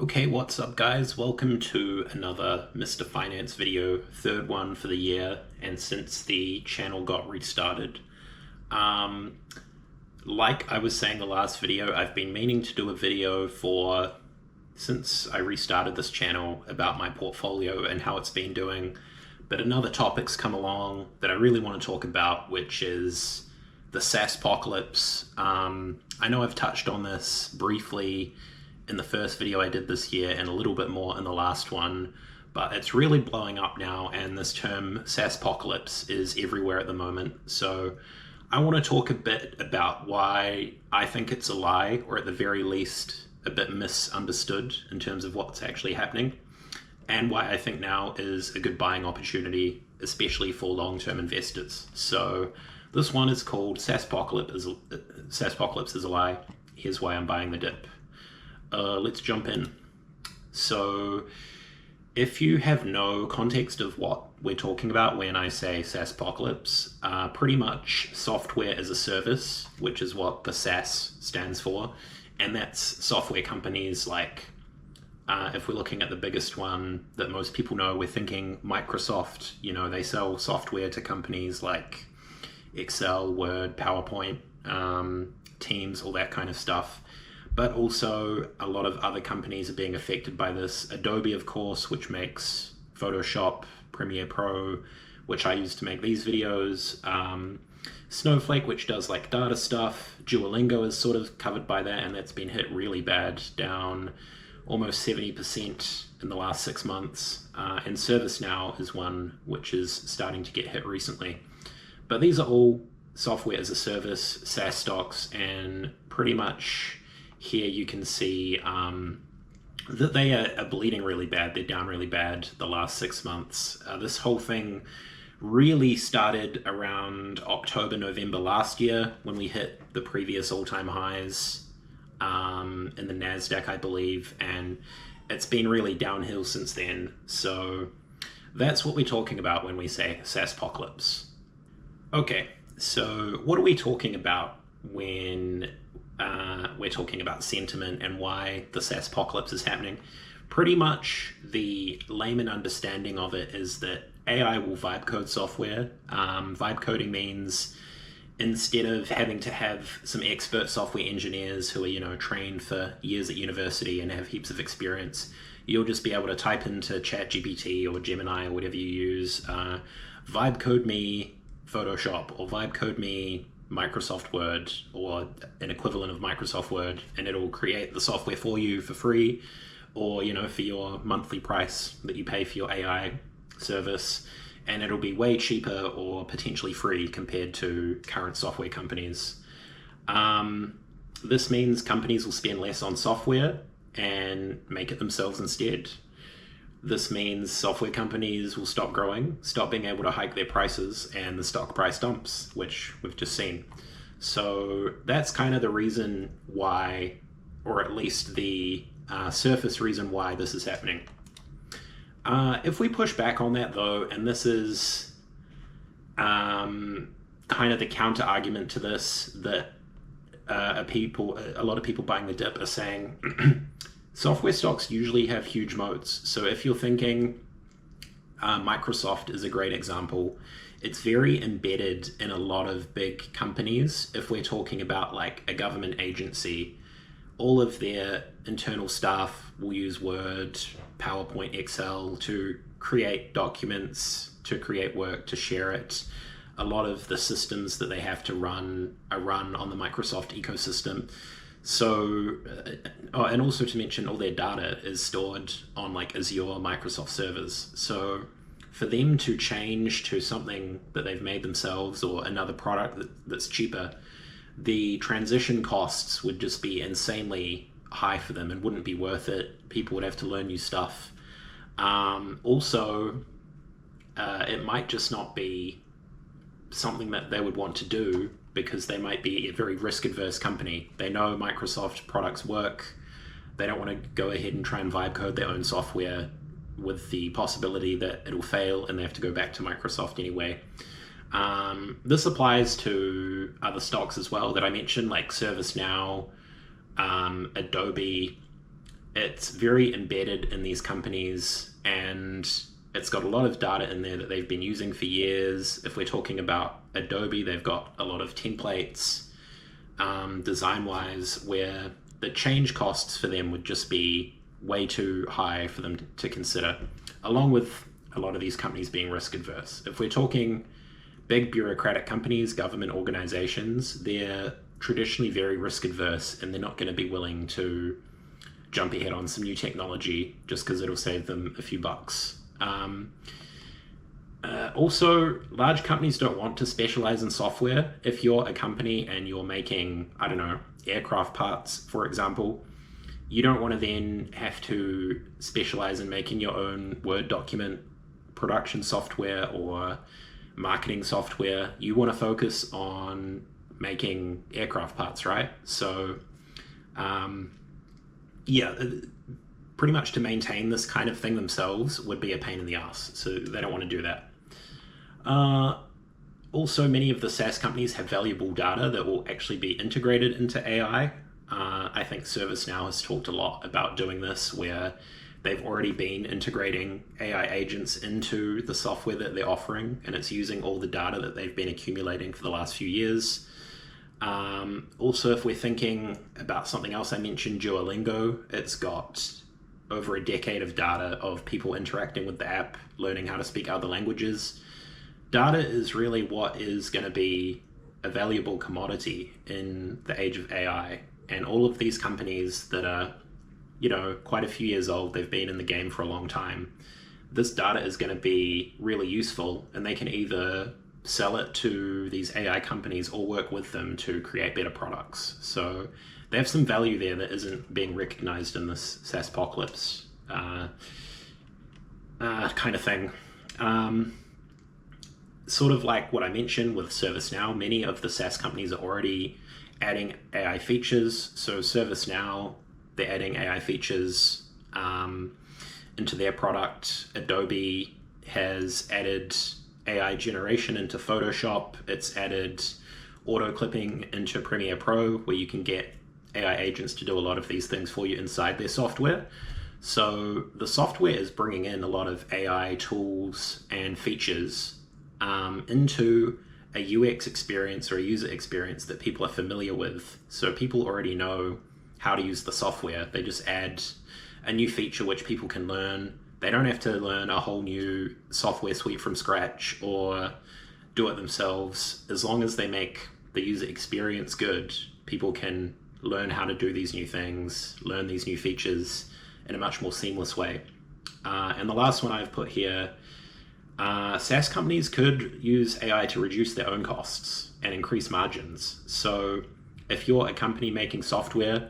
Okay, what's up guys? Welcome to another Mr. Finance video, third one for the year, and since the channel got restarted. Um, like I was saying the last video, I've been meaning to do a video since I restarted this channel about my portfolio and how it's been doing, but another topic's come along that I really want to talk about, which is the Saaspocalypse. I know I've touched on this briefly in the first video I did this year and a little bit more in the last one, but it's really blowing up now, and this term Saaspocalypse is everywhere at the moment. So I want to talk a bit about why I think it's a lie, or at the very least a bit misunderstood in terms of what's actually happening, and why I think now is a good buying opportunity, especially for long-term investors. So this one is called Saaspocalypse is a lie. Here's why I'm buying the dip. Let's jump in. So if you have no context of what we're talking about when I say Saaspocalypse, pretty much software as a service, which is what the SaaS stands for, and that's software companies like, if we're looking at the biggest one that most people know, we're thinking Microsoft. You know, they sell software to companies like Excel, Word, PowerPoint, Teams, all that kind of stuff. But also a lot of other companies are being affected by this. Adobe, of course, which makes Photoshop, Premiere Pro, which I use to make these videos. Snowflake, which does like data stuff. Duolingo is sort of covered by that, and that's been hit really bad, down almost 70% in the last 6 months. And ServiceNow is one which is starting to get hit recently. But these are all software as a service, SaaS stocks, and pretty much here you can see that they are bleeding really bad. They're down really bad the last 6 months. This whole thing really started around October, November last year, when we hit the previous all-time highs in the NASDAQ, I believe, and it's been really downhill since then. So that's what we're talking about when we say Saaspocalypse. Okay, so what are we talking about when we're talking about sentiment and why the Saaspocalypse is happening? Pretty much the layman understanding of it is that AI will vibe code software. Vibe coding means instead of having to have some expert software engineers who are, trained for years at university and have heaps of experience, you'll just be able to type into ChatGPT or Gemini or whatever you use, vibe code me Photoshop, or vibe code me Microsoft Word, or an equivalent of Microsoft Word, and it'll create the software for you for free, or for your monthly price that you pay for your AI service, and it'll be way cheaper or potentially free compared to current software companies. This means companies will spend less on software and make it themselves instead. This means software companies will stop growing, stop being able to hike their prices, and the stock price dumps, which we've just seen. So that's kind of the reason why, or at least the surface reason why this is happening. If we push back on that though, and this is kind of the counter argument to this, that a lot of people buying the dip are saying, software stocks usually have huge moats. So if you're thinking, Microsoft is a great example, it's very embedded in a lot of big companies. If we're talking about like a government agency, all of their internal staff will use Word, PowerPoint, Excel to create documents, to create work, to share it. A lot of the systems that they have to run are run on the Microsoft ecosystem. So, and also to mention, all their data is stored on like Azure, Microsoft servers. So for them to change to something that they've made themselves, or another product that's cheaper, the transition costs would just be insanely high for them and wouldn't be worth it. People would have to learn new stuff. Also, it might just not be something that they would want to do, because they might be a very risk-adverse company. They know Microsoft products work. They don't want to go ahead and try and vibe code their own software with the possibility that it'll fail and they have to go back to Microsoft anyway. This applies to other stocks as well that I mentioned, like ServiceNow, Adobe, It's very embedded in these companies, and it's got a lot of data in there that they've been using for years. If we're talking about Adobe, they've got a lot of templates, design-wise, where the change costs for them would just be way too high for them to consider, along with a lot of these companies being risk adverse. If we're talking big bureaucratic companies, government organizations, they're traditionally very risk adverse, and they're not going to be willing to jump ahead on some new technology just because it'll save them a few bucks. Also, large companies don't want to specialize in software. If you're a company and you're making, I don't know, aircraft parts, for example, you don't want to then have to specialize in making your own Word document production software or marketing software. You want to focus on making aircraft parts, right? So, yeah, pretty much to maintain this kind of thing themselves would be a pain in the ass. So they don't want to do that. Also, many of the SaaS companies have valuable data that will actually be integrated into AI. I think ServiceNow has talked a lot about doing this, where they've already been integrating AI agents into the software that they're offering, and it's using all the data that they've been accumulating for the last few years. Also, if we're thinking about something else I mentioned, Duolingo, it's got over a decade of data of people interacting with the app, learning how to speak other languages. Data is really what is going to be a valuable commodity in the age of AI. And all of these companies that are, quite a few years old, they've been in the game for a long time, this data is going to be really useful, and they can either sell it to these AI companies or work with them to create better products. So they have some value there that isn't being recognized in this Saaspocalypse kind of thing. Sort of like what I mentioned with ServiceNow, many of the SaaS companies are already adding AI features. So ServiceNow, they're adding AI features into their product. Adobe has added AI generation into Photoshop. It's added auto clipping into Premiere Pro, where you can get AI agents to do a lot of these things for you inside their software. So the software is bringing in a lot of AI tools and features into a UX experience or a user experience that people are familiar with. So people already know how to use the software. They just add a new feature which people can learn. They don't have to learn a whole new software suite from scratch or do it themselves. As long as they make the user experience good, people can learn how to do these new things, learn these new features in a much more seamless way. And the last one I've put here, SaaS companies could use AI to reduce their own costs and increase margins. So if you're a company making software,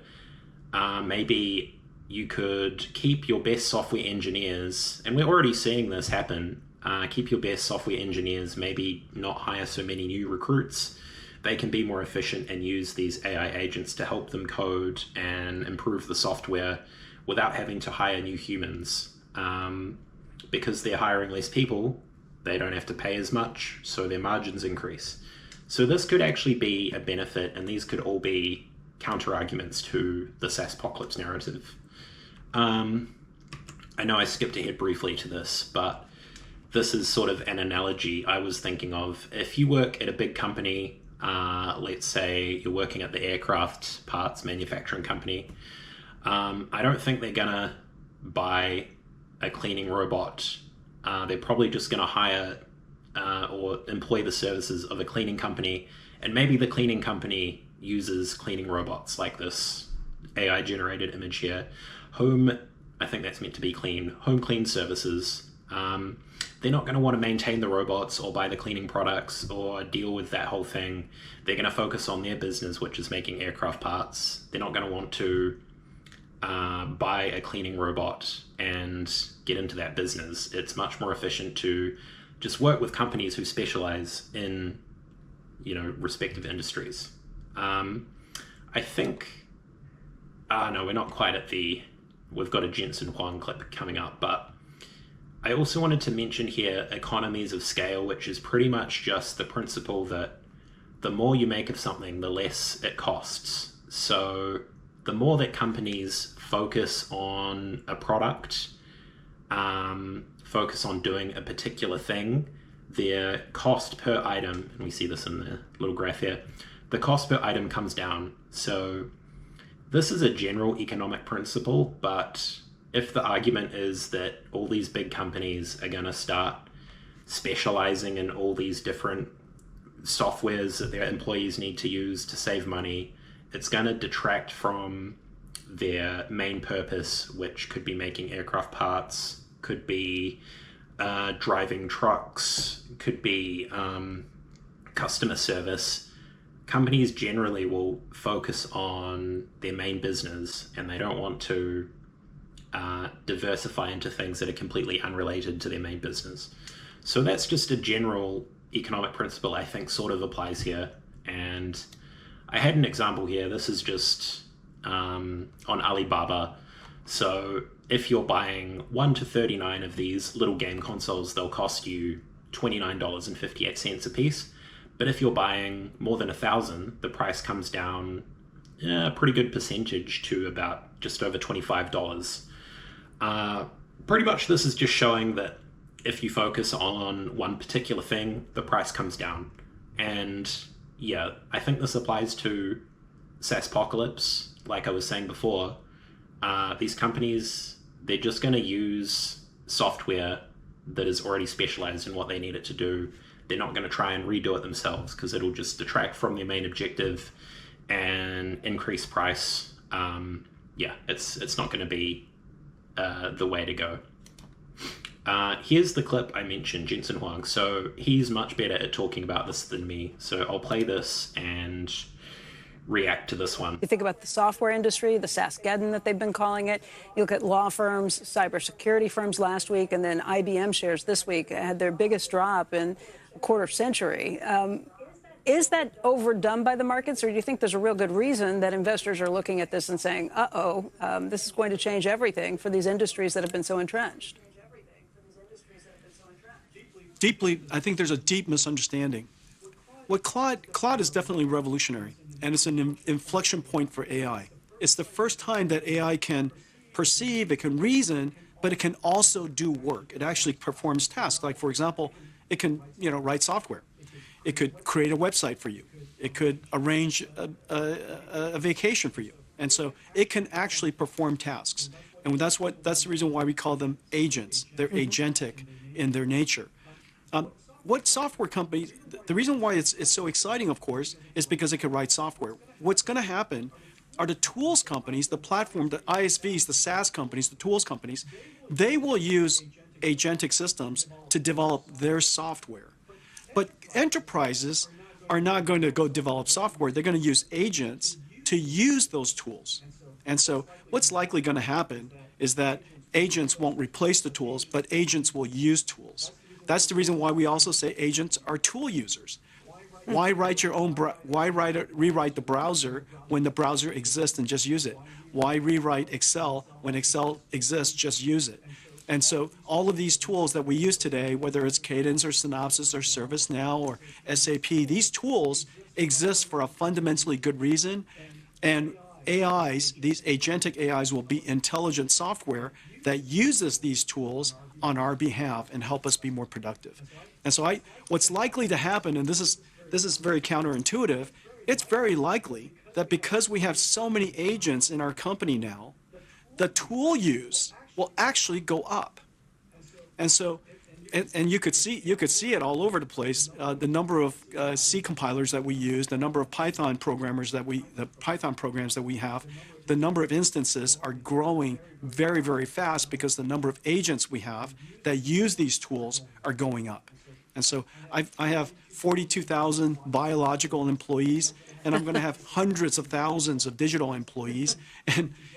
maybe you could keep your best software engineers, and we're already seeing this happen, keep your best software engineers, maybe not hire so many new recruits. They can be more efficient and use these AI agents to help them code and improve the software without having to hire new humans. Because they're hiring less people, they don't have to pay as much, so their margins increase. So this could actually be a benefit, and these could all be counter-arguments to the Saaspocalypse narrative. I know I skipped ahead briefly to this, but this is sort of an analogy I was thinking of. If you work at a big company, let's say you're working at the aircraft parts manufacturing company, I don't think they're gonna buy a cleaning robot. They're probably just gonna hire or employ the services of a cleaning company, and maybe the cleaning company uses cleaning robots like this AI generated image here. I think that's meant to be clean, home clean services. They're not going to want to maintain the robots or buy the cleaning products or deal with that whole thing. They're going to focus on their business, which is making aircraft parts. They're not going to want to buy a cleaning robot and get into that business. It's much more efficient to just work with companies who specialize in, respective industries. I think, no, we're not quite at we've got a Jensen Huang clip coming up, but I also wanted to mention here economies of scale, which is pretty much just the principle that the more you make of something, the less it costs. So the more that companies focus on a product, focus on doing a particular thing, their cost per item, and we see this in the little graph here, the cost per item comes down. So this is a general economic principle, but if the argument is that all these big companies are going to start specializing in all these different softwares that their employees need to use to save money, it's going to detract from their main purpose, which could be making aircraft parts, could be driving trucks, could be customer service. Companies generally will focus on their main business, and they don't want to diversify into things that are completely unrelated to their main business. So that's just a general economic principle I think sort of applies here. And I had an example here. This is just on Alibaba. So if you're buying 1 to 39 of these little game consoles, they'll cost you $29.58 a piece. But if you're buying more than 1,000, the price comes down a pretty good percentage to about just over $25. Pretty much this is just showing that if you focus on one particular thing, the price comes down. And yeah, I think this applies to Saaspocalypse. Like I was saying before, these companies, they're just going to use software that is already specialized in what they need it to do. They're not going to try and redo it themselves because it'll just detract from their main objective and increase price. Yeah, it's not going to be the way to go. Here's the clip I mentioned, Jensen Huang. So he's much better at talking about this than me. So I'll play this and react to this one. You think about the software industry, the SaaSgeddon that they've been calling it. You look at law firms, cybersecurity firms last week, and then IBM shares this week had their biggest drop in a quarter century. Is that overdone by the markets, or do you think there's a real good reason that investors are looking at this and saying, this is going to change everything for these industries that have been so entrenched? Deeply, I think there's a deep misunderstanding. What Claude is definitely revolutionary, and it's an inflection point for AI. It's the first time that AI can perceive, it can reason, but it can also do work. It actually performs tasks. Like, for example, it can write software. It could create a website for you. It could arrange a vacation for you. And so it can actually perform tasks. And that's the reason why we call them agents. They're agentic in their nature. What software companies, the reason why it's so exciting, of course, is because it can write software. What's going to happen are the tools companies, the platform, the ISVs, the SaaS companies, the tools companies, they will use agentic systems to develop their software. But enterprises are not going to go develop software. They're going to use agents to use those tools. And so what's likely going to happen is that agents won't replace the tools, but agents will use tools. That's the reason why we also say agents are tool users. Why write your own? Rewrite the browser when the browser exists and just use it? Why rewrite Excel when Excel exists? Just use it. And so all of these tools that we use today, whether it's Cadence or Synopsys or ServiceNow or SAP, these tools exist for a fundamentally good reason. And AIs, these agentic AIs, will be intelligent software that uses these tools on our behalf and help us be more productive. And so what's likely to happen, and this is very counterintuitive, it's very likely that because we have so many agents in our company now, the tool use will actually go up. And so, and you could see it all over the place. The number of C compilers that we use, the number of Python programs that we have, the number of instances are growing very, very fast because the number of agents we have that use these tools are going up. And so I have 42,000 biological employees, and I'm going to have hundreds of thousands of digital employees,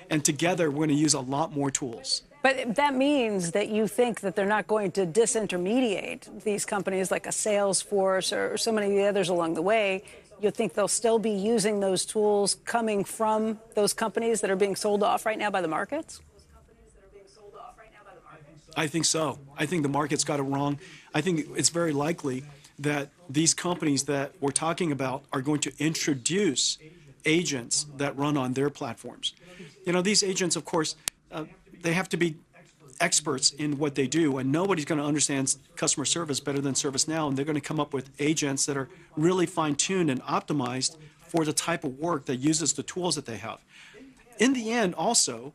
and together we're going to use a lot more tools. But that means that you think that they're not going to disintermediate these companies like a Salesforce or so many of the others along the way. You think they'll still be using those tools coming from those companies that are being sold off right now by the markets? I think so. I think the market's got it wrong. I think it's very likely that these companies that we're talking about are going to introduce agents that run on their platforms. These agents, of course, they have to be experts in what they do, and nobody's going to understand customer service better than ServiceNow, and they're going to come up with agents that are really fine-tuned and optimized for the type of work that uses the tools that they have. In the end, also,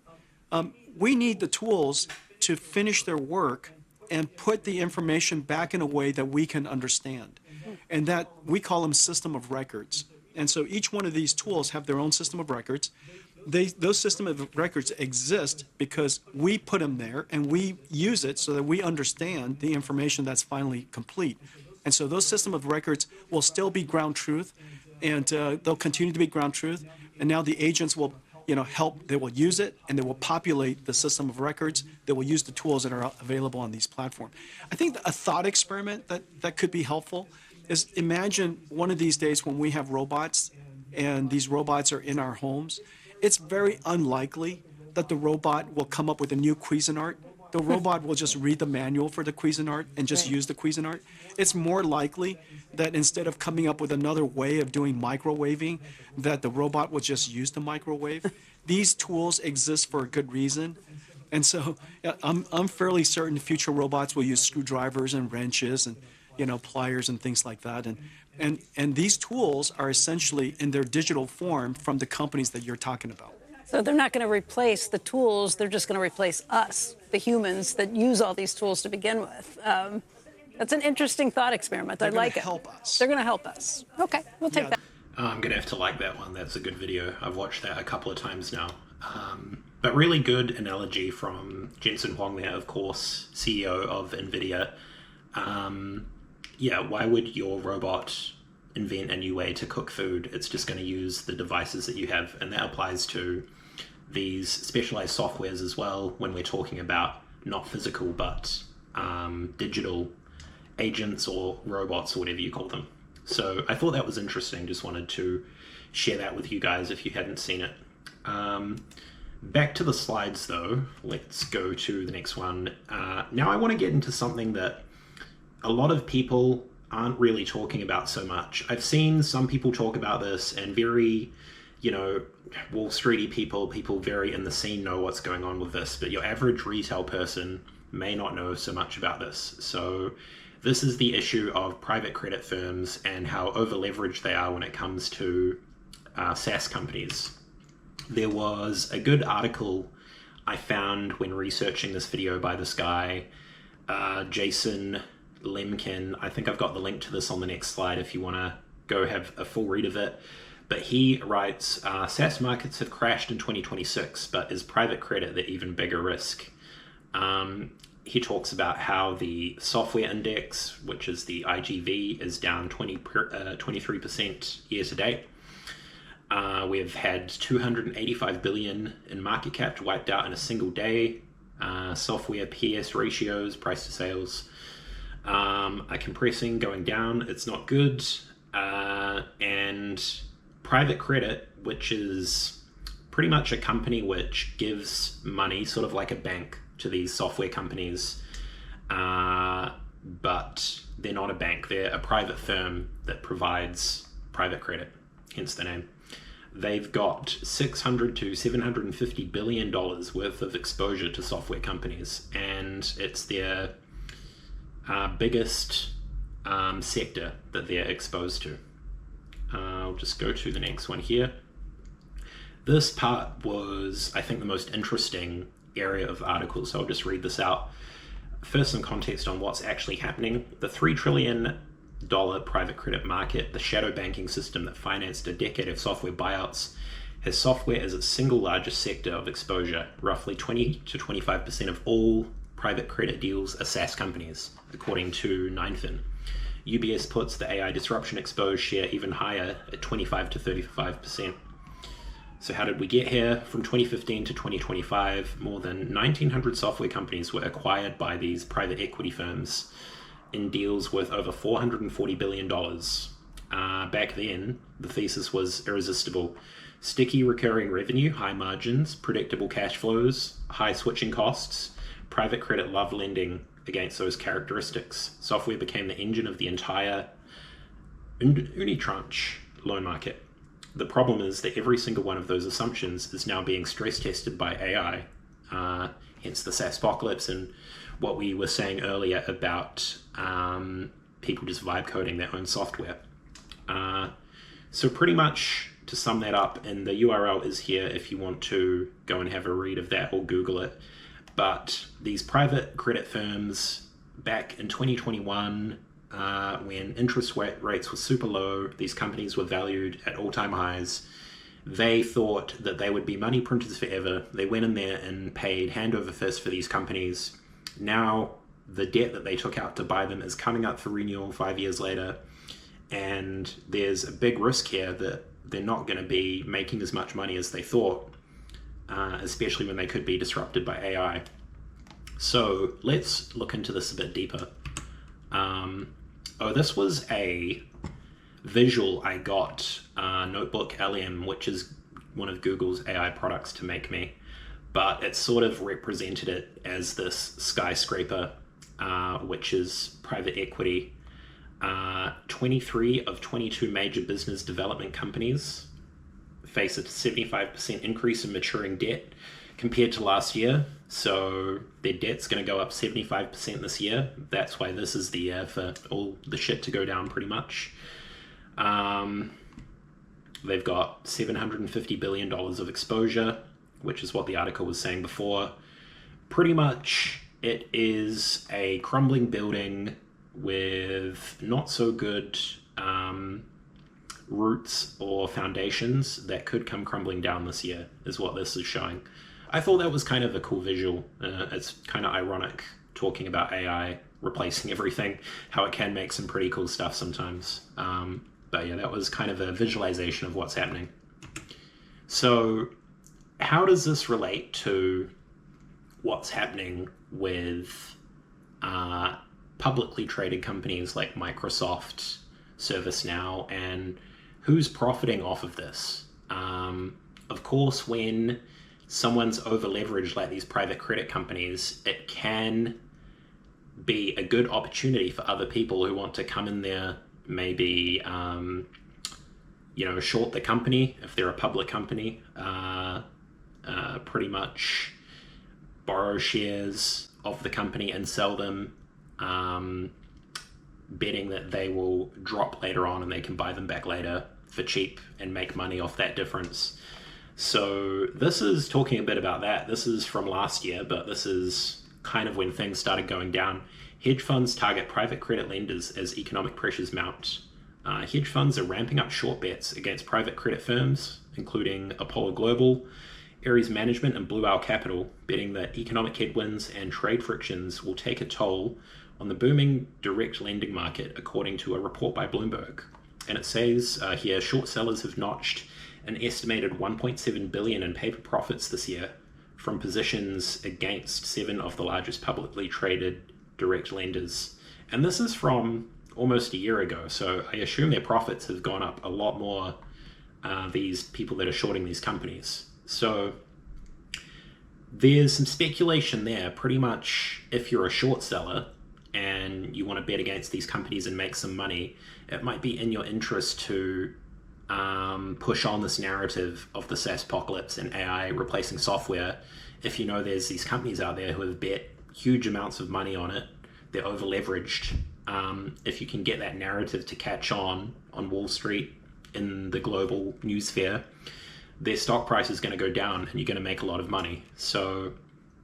we need the tools to finish their work and put the information back in a way that we can understand, and that we call them system of records. And so each one of these tools have their own system of records. Those system of records exist because we put them there and we use it so that we understand the information that's finally complete. And so those system of records will still be ground truth, and they'll continue to be ground truth. And now the agents will help. They will use it, and they will populate the system of records. They will use the tools that are available on these platforms. I think a thought experiment that could be helpful is, imagine one of these days when we have robots and these robots are in our homes. It's very unlikely that the robot will come up with a new Cuisinart. The robot will just read the manual for the Cuisinart and just use the Cuisinart. It's more likely that instead of coming up with another way of doing microwaving, that the robot will just use the microwave. These tools exist for a good reason. And so I'm fairly certain future robots will use screwdrivers and wrenches and pliers and things like that. And these tools are essentially in their digital form from the companies that you're talking about. So they're not going to replace the tools. They're just going to replace us, the humans that use all these tools to begin with. That's an interesting thought experiment. I like it. They're going to help us. They're going to help us. Okay, we'll take that. I'm going to have to like that one. That's a good video. I've watched that a couple of times now. But really good analogy from Jensen Huang there, of course, CEO of NVIDIA. Why would your robot invent a new way to cook food? It's just going to use the devices that you have, and that applies to these specialized softwares as well when we're talking about not physical but digital agents or robots or whatever you call them. So I thought that was interesting. Just wanted to share that with you guys if you hadn't seen it. Back to the slides though. Let's go to the next one. Now I want to get into something that a lot of people aren't really talking about so much. I've seen some people talk about this, and very, Wall Streety people very in the scene know what's going on with this, but your average retail person may not know so much about this. So this is the issue of private credit firms and how over-leveraged they are when it comes to SaaS companies. There was a good article I found when researching this video by this guy, Jason Lemkin. I think I've got the link to this on the next slide if you want to go have a full read of it. But he writes, SaaS markets have crashed in 2026, but is private credit the even bigger risk? He talks about how the software index, which is the IGV, is down 23% year to date. We've had 285 billion in market cap wiped out in a single day. Software PS ratios, price to sales, are compressing, going down. It's not good. And private credit, which is pretty much a company which gives money, sort of like a bank, to these software companies, but they're not a bank. They're a private firm that provides private credit, hence the name. They've got $600 to $750 billion worth of exposure to software companies, and it's their biggest sector that they're exposed to. I'll just go to the next one here. This part was, I think, the most interesting area of the article, so I'll just read this out. First, some context on what's actually happening. The $3 trillion private credit market, the shadow banking system that financed a decade of software buyouts, has software as its single largest sector of exposure. Roughly 20 to 25% of all private credit deals are SaaS companies, according to Ninefin. UBS puts the AI disruption exposed share even higher at 25 to 35%. So how did we get here? From 2015 to 2025, more than 1,900 software companies were acquired by these private equity firms in deals worth over $440 billion. Back then, the thesis was irresistible. Sticky recurring revenue, high margins, predictable cash flows, high switching costs. Private credit loved lending against those characteristics. Software became the engine of the entire unitranche loan market. the problem is that every single one of those assumptions is now being stress tested by AI, hence the Saaspocalypse and what we were saying earlier about people just vibe coding their own software. So pretty much to sum that up, and the URL is here if you want to go and have a read of that or Google it. But these private credit firms back in 2021, when interest rates were super low, these companies were valued at all-time highs. They thought that they would be money printers forever. They went in there and paid hand over fist for these companies. Now the debt that they took out to buy them is coming up for renewal 5 years later. And there's a big risk here that they're not going to be making as much money as they thought, especially when they could be disrupted by AI. So let's look into this a bit deeper. This was a visual I got, Notebook LM, which is one of Google's AI products to make me, but it sort of represented it as this skyscraper, which is private equity. 23 of 22 major business development companies face a 75% increase in maturing debt compared to last year. So their debt's going to go up 75% this year. That's why this is the year for all the shit to go down pretty much. They've got $750 billion of exposure, which is what the article was saying before. Pretty much it is a crumbling building with not so good roots or foundations that could come crumbling down this year, is what this is showing. I thought that was kind of a cool visual. It's kind of ironic talking about AI replacing everything, how it can make some pretty cool stuff sometimes. But yeah, that was kind of a visualization of what's happening. So how does this relate to what's happening with publicly traded companies like Microsoft, ServiceNow, and who's profiting off of this? Of course, when someone's over leveraged like these private credit companies, it can be a good opportunity for other people who want to come in there, maybe short the company if they're a public company, pretty much borrow shares of the company and sell them, betting that they will drop later on and they can buy them back later for cheap and make money off that difference. So this is talking a bit about that. This is from last year, but this is kind of when things started going down. Hedge funds target private credit lenders as economic pressures mount. Hedge funds are ramping up short bets against private credit firms, including Apollo Global, Ares Management, and Blue Owl Capital, betting that economic headwinds and trade frictions will take a toll on the booming direct lending market, according to a report by Bloomberg. And it says here, short sellers have notched an estimated $1.7 billion in paper profits this year from positions against 7 of the largest publicly traded direct lenders. And this is from almost a year ago, so I assume their profits have gone up a lot more, these people that are shorting these companies. So there's some speculation there. Pretty much if you're a short seller and you want to bet against these companies and make some money, it might be in your interest to push on this narrative of the Saaspocalypse and AI replacing software. If you know there's these companies out there who have bet huge amounts of money on it, they're over leveraged. If you can get that narrative to catch on Wall Street, in the global news sphere, their stock price is going to go down and you're going to make a lot of money. So,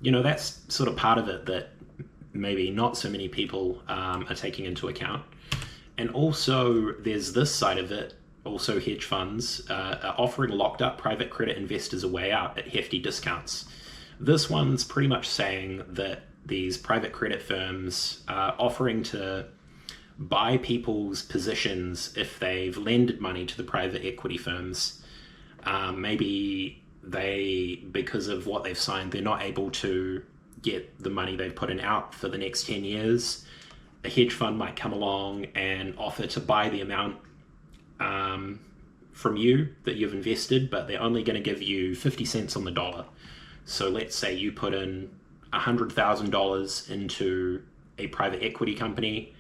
that's sort of part of it that maybe not so many people are taking into account. And also there's this side of it. Also, hedge funds are offering locked up private credit investors a way out at hefty discounts. This one's pretty much saying that these private credit firms are offering to buy people's positions if they've lended money to the private equity firms. Maybe because of what they've signed, they're not able to get the money they've put in out for the next 10 years. A hedge fund might come along and offer to buy the amount from you that you've invested, but they're only going to give you 50 cents on the dollar. So let's say you put in $100,000 into a private equity company.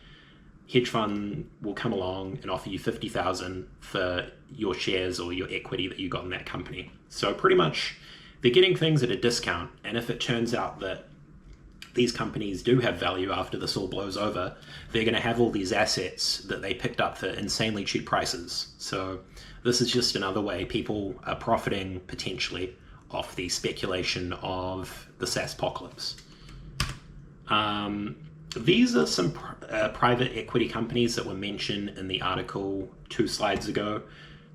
hedge fund will come along and offer you 50,000 for your shares or your equity that you got in that company. So pretty much they're getting things at a discount. And if it turns out that these companies do have value after this all blows over, they're going to have all these assets that they picked up for insanely cheap prices. So this is just another way people are profiting potentially off the speculation of the Saaspocalypse. These are some private equity companies that were mentioned in the article 2 slides ago.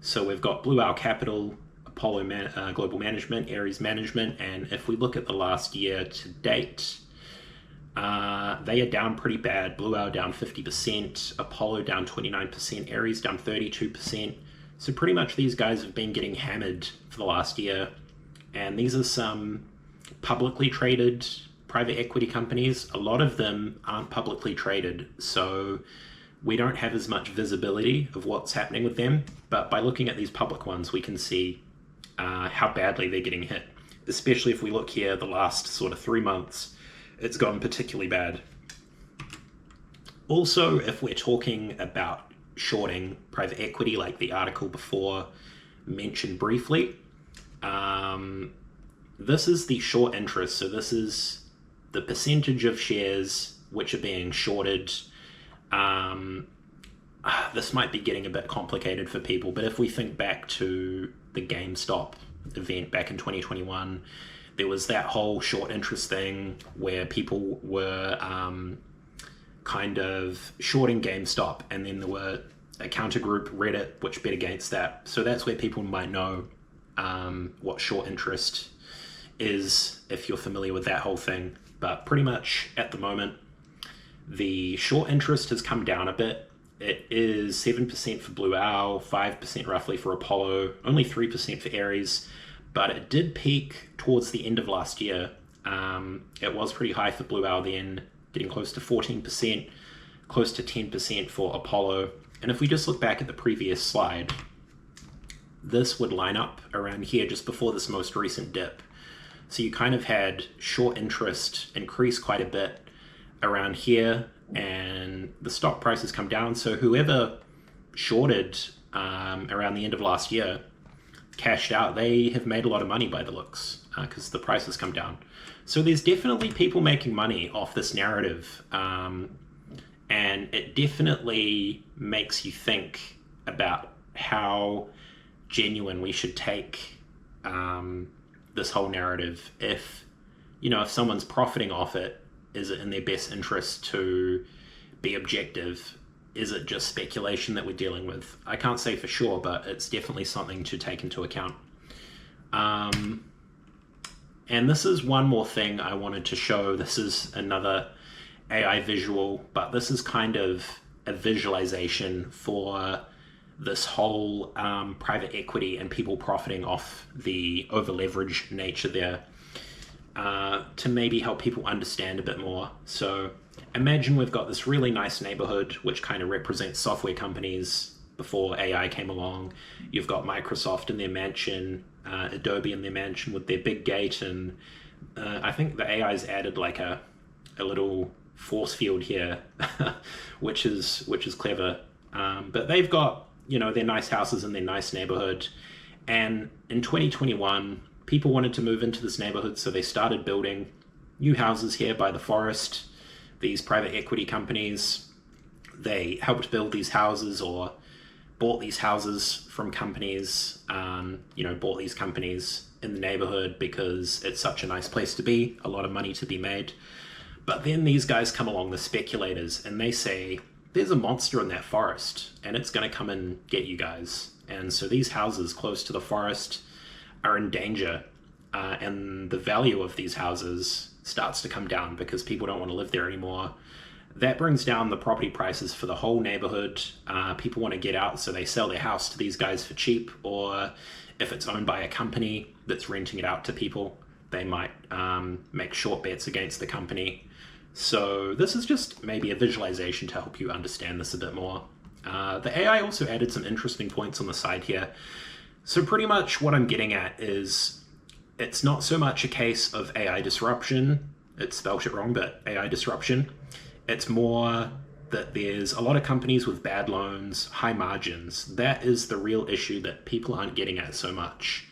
So we've got Blue Owl Capital, Apollo Global Management, Ares Management, and if we look at the last year to date, they are down pretty bad. Blue Owl down 50%, Apollo down 29%, Ares down 32%. So pretty much these guys have been getting hammered for the last year. And these are some publicly traded private equity companies. A lot of them aren't publicly traded, so we don't have as much visibility of what's happening with them. But by looking at these public ones, we can see how badly they're getting hit. Especially if we look here, the last sort of 3 months, it's gone particularly bad. Also, if we're talking about shorting private equity, like the article before mentioned briefly, this is the short interest. So this is the percentage of shares which are being shorted. This might be getting a bit complicated for people, but if we think back to the GameStop event back in 2021, there was that whole short interest thing where people were kind of shorting GameStop, and then there were a counter group, Reddit, which bet against that. So that's where people might know what short interest is if you're familiar with that whole thing. But pretty much at the moment, the short interest has come down a bit. It is 7% for Blue Owl, 5% roughly for Apollo, only 3% for Ares, but it did peak towards the end of last year. It was pretty high for Blue Owl then, getting close to 14%, close to 10% for Apollo. And if we just look back at the previous slide, this would line up around here just before this most recent dip. So you kind of had short interest increase quite a bit around here, and the stock prices come down. So whoever shorted around the end of last year cashed out. They have made a lot of money by the looks because the prices come down. So there's definitely people making money off this narrative, and it definitely makes you think about how genuine we should take this whole narrative. If someone's profiting off it, is it in their best interest to be objective? Is it just speculation that we're dealing with? I can't say for sure, but it's definitely something to take into account. And this is one more thing I wanted to show. This is another AI visual, but this is kind of a visualization for this whole private equity and people profiting off the over-leveraged nature there, to maybe help people understand a bit more. So imagine we've got this really nice neighborhood which kind of represents software companies before AI came along. You've got Microsoft in their mansion, Adobe in their mansion with their big gate, and I think the AI's added like a little force field here, which is clever. But they've got their nice houses in their nice neighborhood, and in 2021 people wanted to move into this neighborhood, so they started building new houses here by the forest. These private equity companies, they helped build these houses or bought these houses from companies, bought these companies in the neighborhood because it's such a nice place to be, a lot of money to be made. But then these guys come along, the speculators, and they say, there's a monster in that forest and it's going to come and get you guys. And so these houses close to the forest are in danger, and the value of these houses starts to come down because people don't want to live there anymore. That brings down the property prices for the whole neighborhood. People want to get out, so they sell their house to these guys for cheap, or if it's owned by a company that's renting it out to people, they might make short bets against the company. So this is just maybe a visualization to help you understand this a bit more. The AI also added some interesting points on the side here. So pretty much what I'm getting at is it's not so much a case of AI disruption. It spelled it wrong, but AI disruption. It's more that there's a lot of companies with bad loans, high margins. That is the real issue that people aren't getting at so much.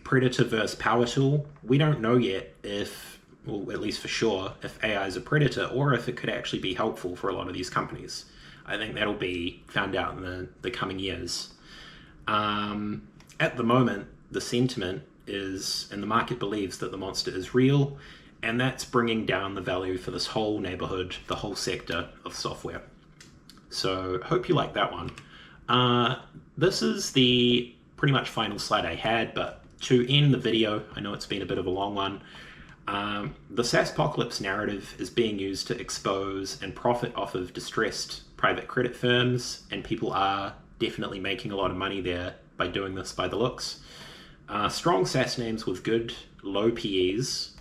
Predator versus power tool, we don't know yet if, well, at least for sure, if AI is a predator or if it could actually be helpful for a lot of these companies. I think that'll be found out in the coming years. At the moment, the sentiment is, and the market believes that the monster is real, and that's bringing down the value for this whole neighborhood, the whole sector of software. So hope you like that one. This is the pretty much final slide I had, but to end the video, I know it's been a bit of a long one, the Saaspocalypse narrative is being used to expose and profit off of distressed private credit firms, and people are definitely making a lot of money there by doing this by the looks. Strong SaaS names with good low PEs,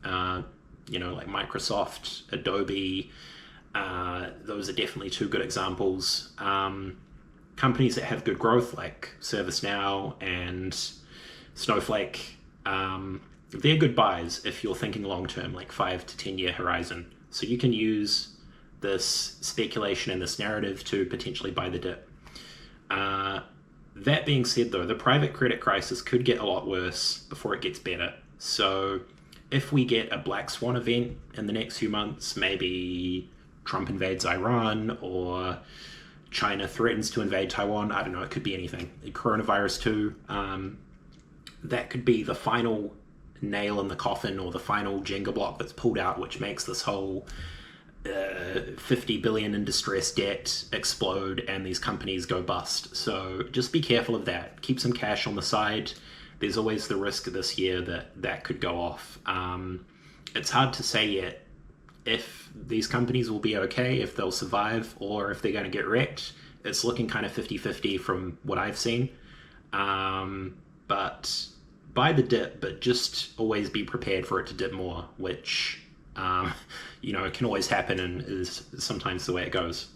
like Microsoft, Adobe, those are definitely two good examples. Companies that have good growth like ServiceNow and Snowflake, they're good buys if you're thinking long-term, like 5 to 10 year horizon. So you can use this speculation and this narrative to potentially buy the dip. That being said, though, the private credit crisis could get a lot worse before it gets better. So if we get a black swan event in the next few months, maybe Trump invades Iran or China threatens to invade Taiwan, I don't know, it could be anything. Coronavirus too, that could be the final nail in the coffin or the final Jenga block that's pulled out, which makes this whole 50 billion in distressed debt explode and these companies go bust. So just be careful of that. Keep some cash on the side. There's always the risk this year that could go off. It's hard to say yet if these companies will be okay, if they'll survive, or if they're going to get wrecked. It's looking kind of 50-50 from what I've seen. But buy the dip, but just always be prepared for it to dip more, which it can always happen and is sometimes the way it goes.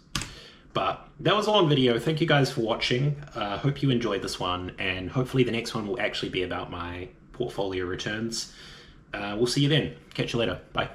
But that was a long video. Thank you guys for watching. Hope you enjoyed this one, and hopefully the next one will actually be about my portfolio returns. We'll see you then. Catch you later. Bye.